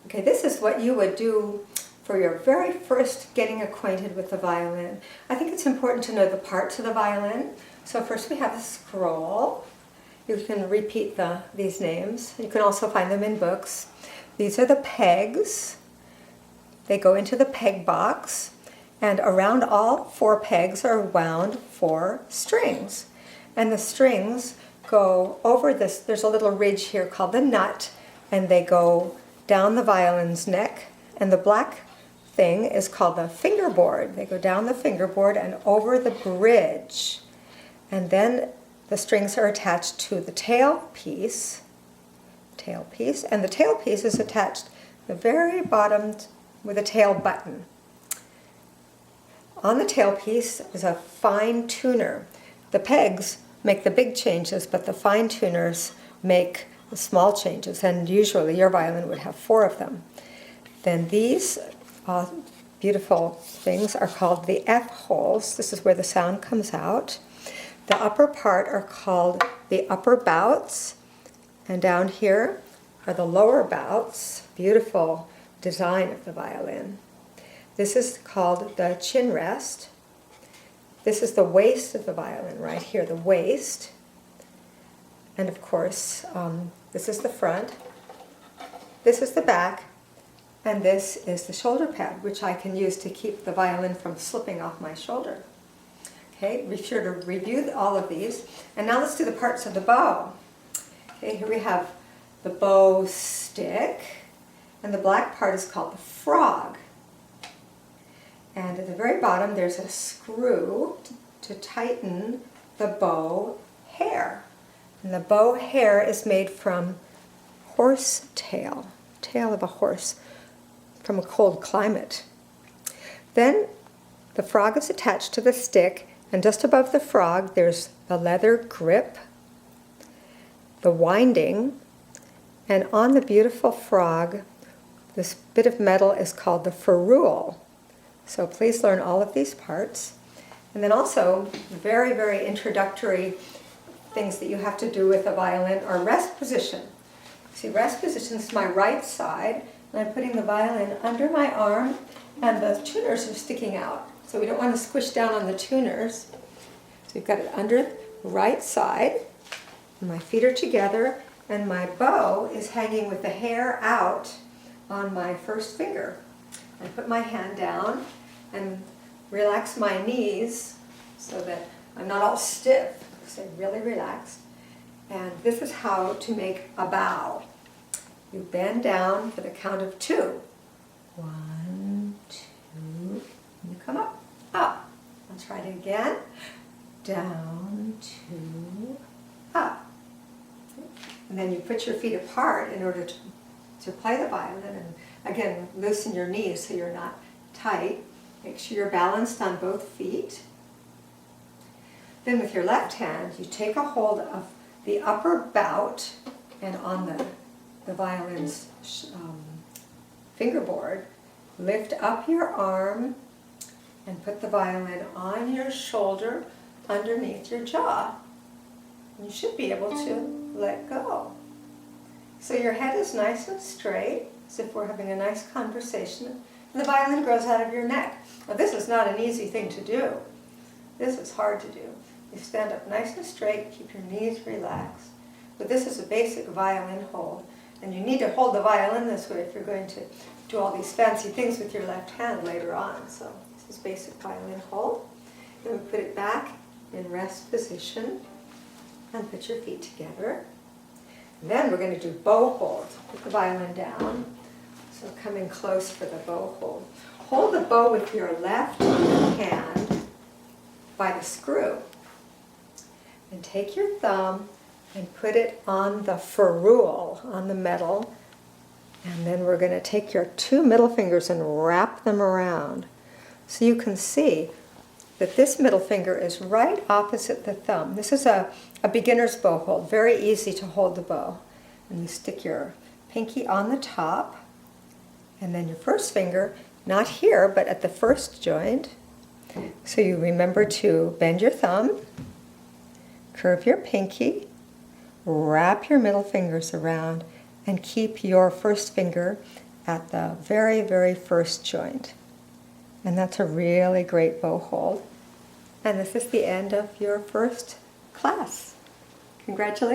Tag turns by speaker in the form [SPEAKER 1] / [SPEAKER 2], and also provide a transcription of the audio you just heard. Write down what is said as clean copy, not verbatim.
[SPEAKER 1] Okay, this is what you would do for your very first getting acquainted with the violin. I think it's important to know the parts of the violin. So first we have a scroll. You can repeat these names. You can also find them in books. These are the pegs. They go into the peg box, and around all 4 pegs are wound 4 strings. And the strings go over this. There's a little ridge here called the nut, and they go down the violin's neck, and the black thing is called the fingerboard. They go down the fingerboard and over the bridge. And then the strings are attached to the tailpiece, and the tailpiece is attached at the very bottom with a tail button. On the tailpiece is a fine tuner. The pegs make the big changes, but the fine tuners make the small changes, and usually your violin would have 4 of them. Then these beautiful things are called the F holes. This is where the sound comes out. The upper part are called the upper bouts, and down here are the lower bouts. Beautiful design of the violin. This is called the chin rest. This is the waist of the violin right here, the waist. And of course, this is the front, this is the back, and this is the shoulder pad, which I can use to keep the violin from slipping off my shoulder. Okay, be sure to review all of these. And now let's do the parts of the bow. Okay, here we have the bow stick, and the black part is called the frog. And at the very bottom there's a screw to tighten the bow hair. And the bow hair is made from horse tail of a horse from a cold climate. Then the frog is attached to the stick, and just above the frog there's the leather grip, the winding, and on the beautiful frog this bit of metal is called the ferrule. So please learn all of these parts. And then also very, very introductory things that you have to do with a violin are rest position. See, rest position is my right side, and I'm putting the violin under my arm, and the tuners are sticking out. So we don't want to squish down on the tuners. So you've got it under the right side, and my feet are together, and my bow is hanging with the hair out on my first finger. I put my hand down and relax my knees so that I'm not all stiff. Stay really relaxed. And this is how to make a bow. You bend down for the count of 2. 1, 2, and you come up, up. Let's try it again. Down, 2, up. And then you put your feet apart in order to play the violin. And again, loosen your knees so you're not tight. Make sure you're balanced on both feet. Then with your left hand, you take a hold of the upper bout and on the violin's fingerboard, lift up your arm and put the violin on your shoulder underneath your jaw. You should be able to let go. So your head is nice and straight, as if we're having a nice conversation, and the violin grows out of your neck. Now this is not an easy thing to do. This is hard to do. You stand up nice and straight, keep your knees relaxed. But this is a basic violin hold, and you need to hold the violin this way if you're going to do all these fancy things with your left hand later on. So this is basic violin hold. Then we put it back in rest position and put your feet together. And then we're going to do bow hold. Put the violin down. So come in close for the bow hold. Hold the bow with your left hand by the screw. And take your thumb and put it on the ferrule, on the metal. And then we're going to take your 2 middle fingers and wrap them around. So you can see that this middle finger is right opposite the thumb. This is a beginner's bow hold, very easy to hold the bow. And you stick your pinky on the top, and then your first finger, not here, but at the first joint. So you remember to bend your thumb, curve your pinky, wrap your middle fingers around, and keep your first finger at the very, very first joint. And that's a really great bow hold. And this is the end of your first class. Congratulations.